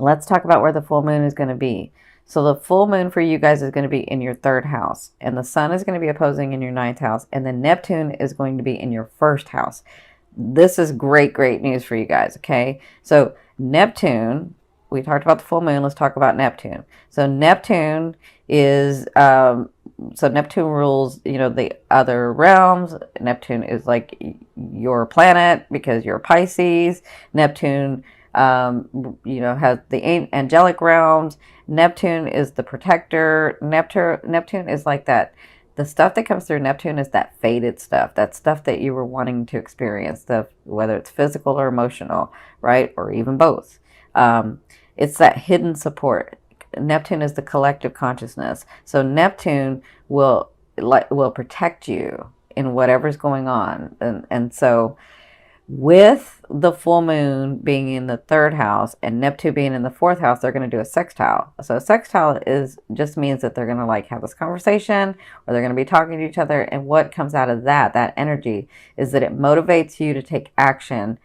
Let's talk about where the full moon is going to be. So the full moon for you guys is going to be in your third house, and the sun is going to be opposing in your ninth house, and then Neptune is going to be in your first house. This is great, great news for you guys, okay? So Neptune, we talked about the full moon. Let's talk about Neptune. So Neptune is, so Neptune rules, the other realms. Neptune is like your planet because you're Pisces. Neptune, has the angelic realms. Neptune is the protector. Neptune is like that. The stuff that comes through Neptune is that faded stuff, that stuff that you were wanting to experience, whether it's physical or emotional, right? Or even both. It's that hidden support. Neptune is the collective consciousness. So Neptune will protect you in whatever's going on. And so with the full moon being in the third house and Neptune being in the fourth house, they're going to do a sextile. So a sextile just means that they're going to have this conversation, or they're going to be talking to each other. And what comes out of that energy is that it motivates you to take action,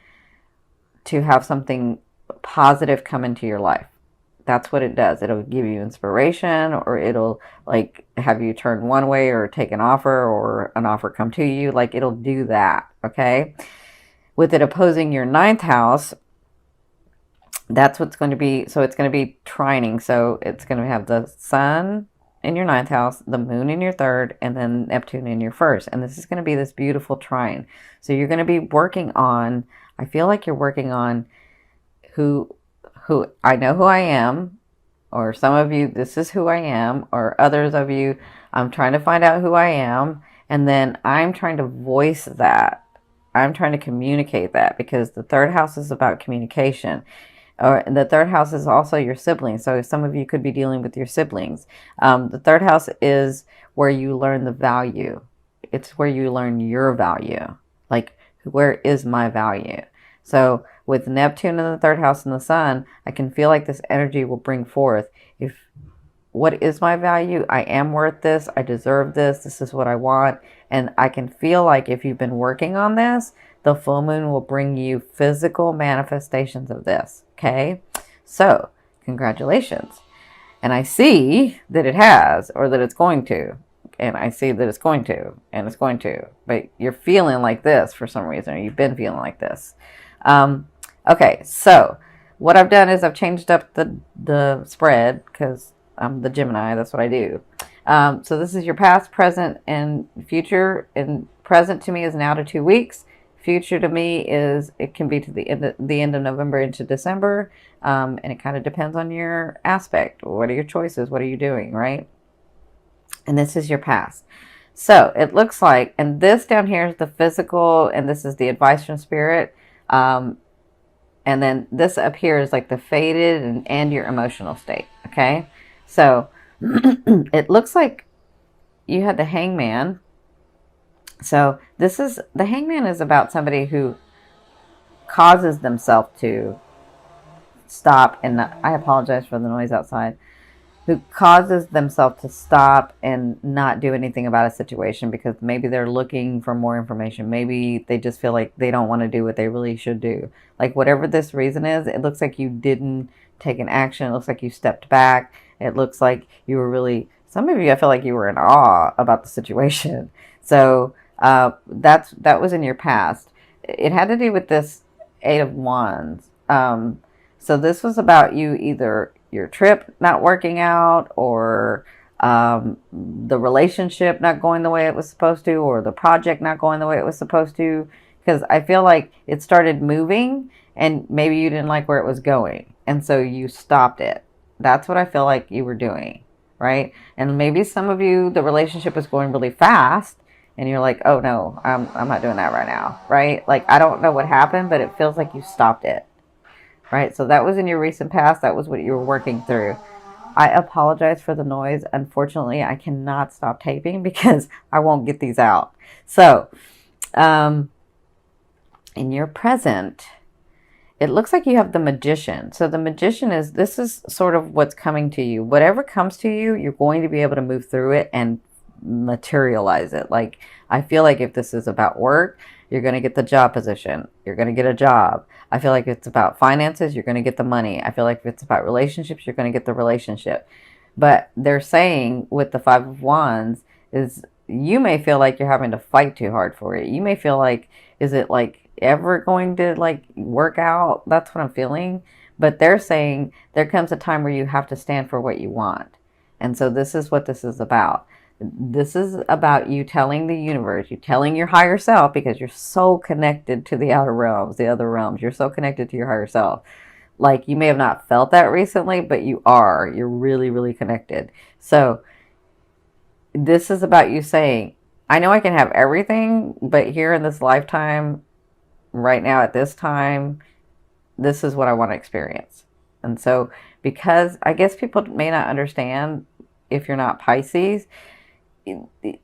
to have something positive come into your life. That's what it does. It'll give you inspiration, or it'll have you turn one way or take an offer, or an offer come to you. It'll do that. Okay. With it opposing your ninth house, that's what's going to be. So it's going to be trining. So it's going to have the sun in your ninth house, the moon in your third, and then Neptune in your first. And this is going to be this beautiful trine. So you're going to be working on, I feel like you're working on who I know who I am, or some of you, this is who I am, or others of you, I'm trying to find out who I am. And then I'm trying to voice that. I'm trying to communicate that, because the third house is about communication. Or the third house is also your siblings. So some of you could be dealing with your siblings. The third house is where you learn the value. It's where you learn your value. Where is my value? So with Neptune in the third house and the sun, I can feel like this energy will bring forth, what is my value? I am worth this. I deserve this. This is what I want. And I can feel like if you've been working on this, the full moon will bring you physical manifestations of this. Okay. So congratulations. And I see that it has, or that it's going to. And I see that it's going to, and it's going to. But you're feeling like this for some reason, or you've been feeling like this. Okay. So what I've done is I've changed up the spread, because I'm the Gemini. That's what I do. So this is your past, present, and future. And present to me is now to 2 weeks. Future to me it can be to the end of November into December. And it kind of depends on your aspect. What are your choices? What are you doing, right? And this is your past. So it looks like, and this down here is the physical, and this is the advice from spirit. And then this up here is like the faded and your emotional state. Okay. So it looks like you had the hangman. So the hangman is about somebody who causes themselves to stop, and I apologize for the noise outside, who causes themselves to stop and not do anything about a situation because maybe they're looking for more information. Maybe they just feel like they don't want to do what they really should do. Whatever this reason is, it looks like you didn't take an action. It looks like you stepped back. It looks like you were really, some of you, I feel like you were in awe about the situation. So that was in your past. It had to do with this 8 of Wands. So this was about you, either your trip not working out, or the relationship not going the way it was supposed to, or the project not going the way it was supposed to. Because I feel like it started moving and maybe you didn't like where it was going. And so you stopped it. That's what I feel like you were doing, right? And maybe some of you, the relationship is going really fast and you're like, oh no, I'm not doing that right now, right? I don't know what happened, but it feels like you stopped it, right? So that was in your recent past. That was what you were working through. I apologize for the noise. Unfortunately, I cannot stop taping because I won't get these out. So, in your present, it looks like you have the Magician. So the Magician this is sort of what's coming to you. Whatever comes to you, you're going to be able to move through it and materialize it. I feel like if this is about work, you're going to get the job position. You're going to get a job. I feel like it's about finances, you're going to get the money. I feel like if it's about relationships, you're going to get the relationship. But they're saying with the Five of Wands is you may feel like you're having to fight too hard for it. You may feel like, is it like ever going to like work out? That's what I'm feeling. But they're saying there comes a time where you have to stand for what you want. And so this is what this is about. This is about you telling the universe, you telling your higher self, because you're so connected to the outer realms, the other realms. You're so connected to your higher self. Like, you may have not felt that recently, but you are. You're really, really connected. So this is about you saying, I know I can have everything, but here in this lifetime, right now at this time, this is what I want to experience. And so, because I guess people may not understand if you're not Pisces,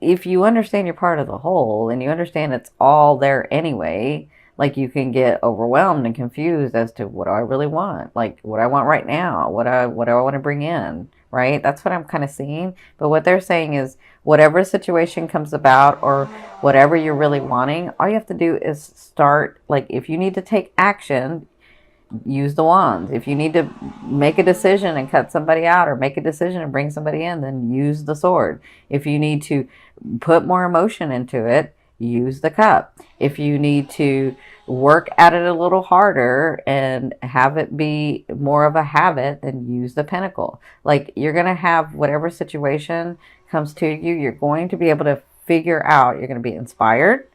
if you understand you're part of the whole and you understand it's all there anyway, like, you can get overwhelmed and confused as to what do I really want? Like, what I want right now? What do I want to bring in? Right? That's what I'm kind of seeing. But what they're saying is whatever situation comes about or whatever you're really wanting, all you have to do is start. Like, if you need to take action, use the wands. If you need to make a decision and cut somebody out or make a decision and bring somebody in, then use the sword. If you need to put more emotion into it, use the cup. If you need to work at it a little harder and have it be more of a habit, then use the pentacle. Like, you're going to have whatever situation comes to you, you're going to be able to figure out, you're going to be inspired,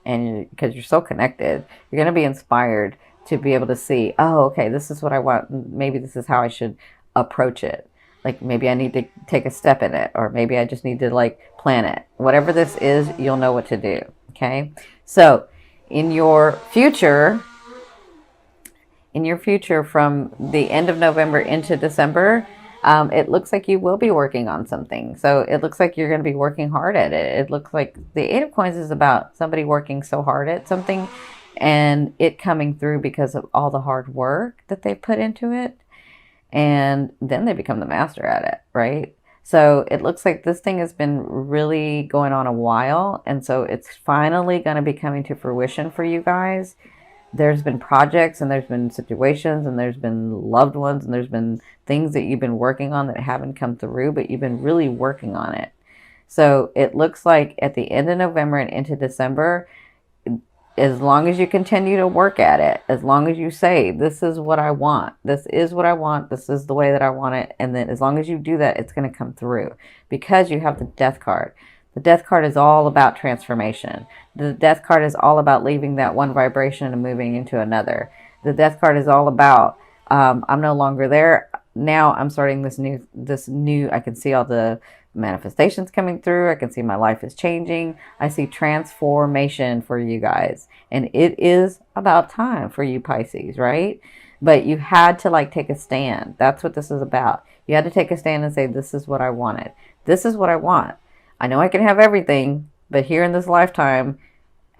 and because you're so connected, you're going to be inspired to be able to see, oh, okay, this is what I want. Maybe this is how I should approach it. Like, maybe I need to take a step in it, or maybe I just need to like plan it. Whatever this is, you'll know what to do. Okay. So in your future from the end of November into December, it looks like you will be working on something. So it looks like you're going to be working hard at it. It looks like the Eight of Coins is about somebody working so hard at something and it coming through because of all the hard work that they put into it. And then they become the master at it, right? So it looks like this thing has been really going on a while. And so it's finally going to be coming to fruition for you guys. There's been projects and there's been situations and there's been loved ones and there's been things that you've been working on that haven't come through, but you've been really working on it. So it looks like at the end of November and into December, as long as you continue to work at it, as long as you say, this is what I want, this is what I want, this is the way that I want it, and then as long as you do that, it's going to come through, because you have the Death card. The Death card is all about transformation. The Death card is all about leaving that one vibration and moving into another. The Death card is all about, I'm no longer there. Now I'm starting this new, I can see all the manifestations coming through. I can see my life is changing. I see transformation for you guys. And it is about time for you Pisces, right? But you had to like take a stand. That's what this is about. You had to take a stand and say, this is what I wanted. This is what I want. I know I can have everything, but here in this lifetime,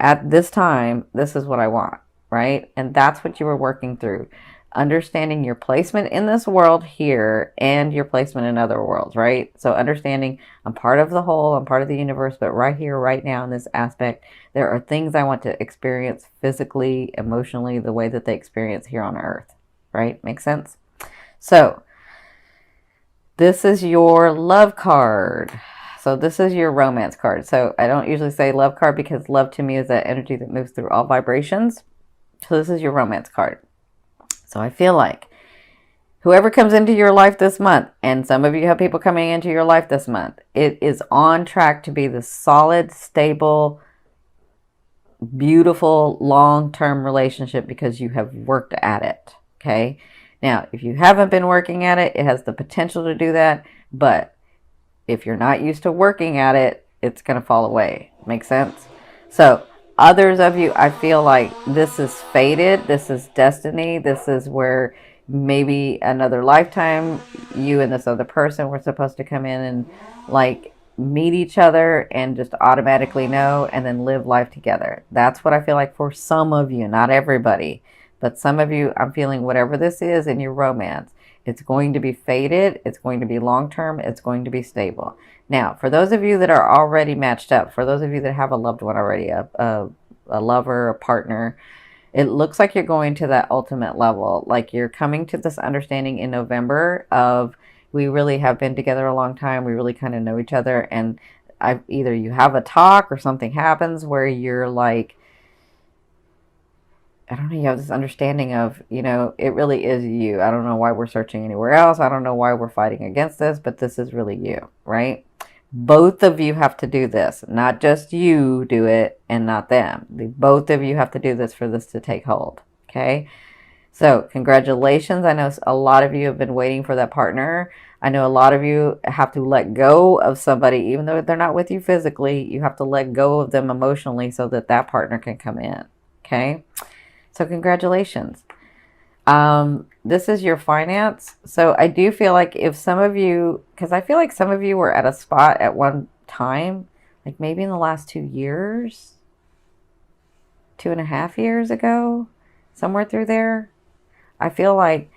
at this time, this is what I want, right? And that's what you were working through. Understanding your placement in this world here and your placement in other worlds, right? So understanding I'm part of the whole, I'm part of the universe, but right here, right now in this aspect, there are things I want to experience physically, emotionally, the way that they experience here on Earth, right? Makes sense? So this is your love card. So this is your romance card. So I don't usually say love card because love to me is that energy that moves through all vibrations. So this is your romance card. So I feel like whoever comes into your life this month, and some of you have people coming into your life this month, it is on track to be the solid, stable, beautiful, long-term relationship because you have worked at it. Okay. Now, if you haven't been working at it, it has the potential to do that. But if you're not used to working at it, it's going to fall away. Make sense? So others of you, I feel like this is fated. This is destiny. This is where maybe another lifetime, you and this other person were supposed to come in and like meet each other and just automatically know and then live life together. That's what I feel like for some of you, not everybody, but some of you, I'm feeling whatever this is in your romance, it's going to be fated. It's going to be long-term. It's going to be stable. Now, for those of you that are already matched up, for those of you that have a loved one already, a lover, a partner, It looks like you're going to that ultimate level. Like you're coming to this understanding in November of, we really have been together a long time. We really kind of know each other. And either you have a talk or something happens where you're like, I don't know, you have this understanding of, it really is you. I don't know why we're searching anywhere else. I don't know why we're fighting against this, but this is really you, right? Both of you have to do this, not just you do it and not them. Both of you have to do this for this to take hold, okay? So congratulations. I know a lot of you have been waiting for that partner. I know a lot of you have to let go of somebody, even though they're not with you physically. You have to let go of them emotionally so that that partner can come in, okay? So congratulations. This is your finance. So I do feel like if some of you, because I feel like some of you were at a spot at one time, like maybe in the last 2 years, 2.5 years ago, somewhere through there. I feel like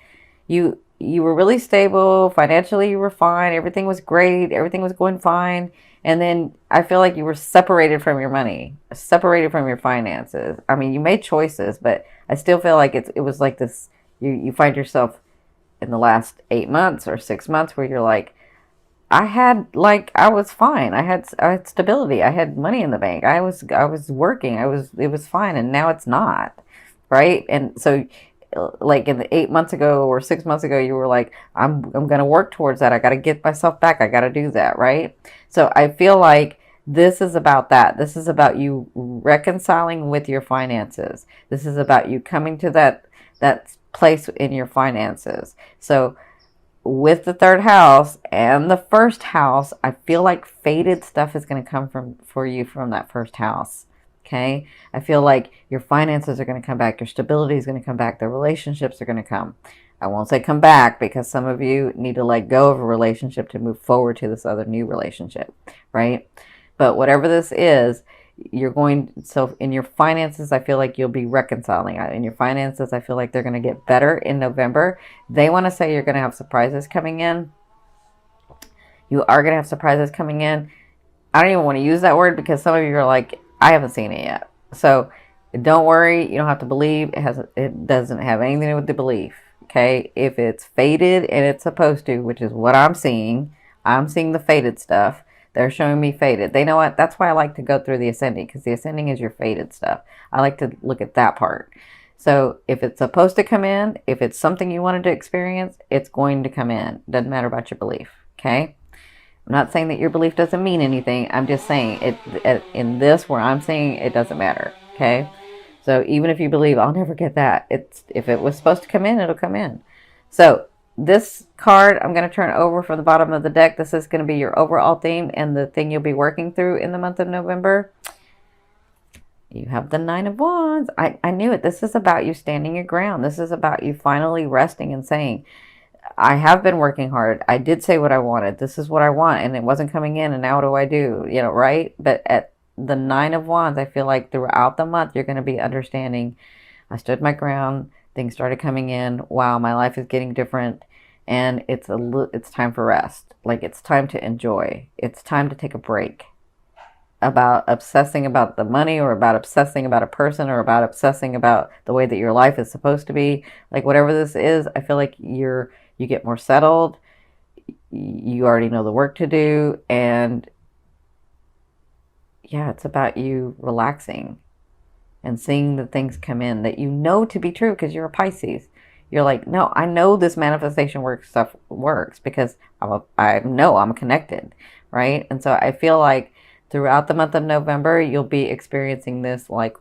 you were really stable financially. You were fine. Everything was great. Everything was going fine. And then I feel like you were separated from your money, separated from your finances. I mean, you made choices, but I still feel like it was like this. You find yourself in the last 8 months or 6 months where you're like, I was fine. I had stability. I had money in the bank. I was working. It was fine. And now it's not, right? And so like in the 8 months ago or 6 months ago, you were like, I'm going to work towards that. I got to get myself back. I got to do that. Right. So I feel like this is about that. This is about you reconciling with your finances. This is about you coming to that place in your finances. So with the third house and the first house, I feel like fated stuff is going to come for you from that first house. Okay. I feel like your finances are going to come back. Your stability is going to come back. The relationships are going to come. I won't say come back because some of you need to let go of a relationship to move forward to this other new relationship. Right. But whatever this is, so in your finances, I feel like you'll be reconciling. In your finances, I feel like they're going to get better in November. They want to say you're going to have surprises coming in. You are going to have surprises coming in. I don't even want to use that word because some of you are like, I haven't seen it yet. So don't worry. You don't have to believe. It doesn't have anything to do with the belief. Okay. If it's fated and it's supposed to, which is what I'm seeing the fated stuff. They're showing me fated. They know what? That's why I like to go through the ascending, because the ascending is your fated stuff. I like to look at that part. So if it's supposed to come in, if it's something you wanted to experience, it's going to come in. Doesn't matter about your belief. Okay. I'm not saying that your belief doesn't mean anything. I'm just saying it in this where I'm saying it doesn't matter. Okay. So even if you believe I'll never get that, if it was supposed to come in, it'll come in. So this card I'm going to turn over from the bottom of the deck. This is going to be your overall theme and the thing you'll be working through in the month of November. You have the Nine of Wands. I knew it. This is about you standing your ground. This is about you finally resting and saying, I have been working hard. I did say what I wanted. This is what I want. And it wasn't coming in. And now what do I do? Right? But at the Nine of Wands, I feel like throughout the month, you're going to be understanding, I stood my ground. Things started coming in. Wow, my life is getting different. And it's time for rest. Like it's time to enjoy. It's time to take a break about obsessing about the money or about obsessing about a person or about obsessing about the way that your life is supposed to be. Like whatever this is, I feel like you get more settled. You already know the work to do. And yeah, it's about you relaxing and seeing the things come in that you know to be true because you're a Pisces. You're like, no, I know this manifestation stuff works because I know I'm connected, right? And so I feel like throughout the month of November, you'll be experiencing this like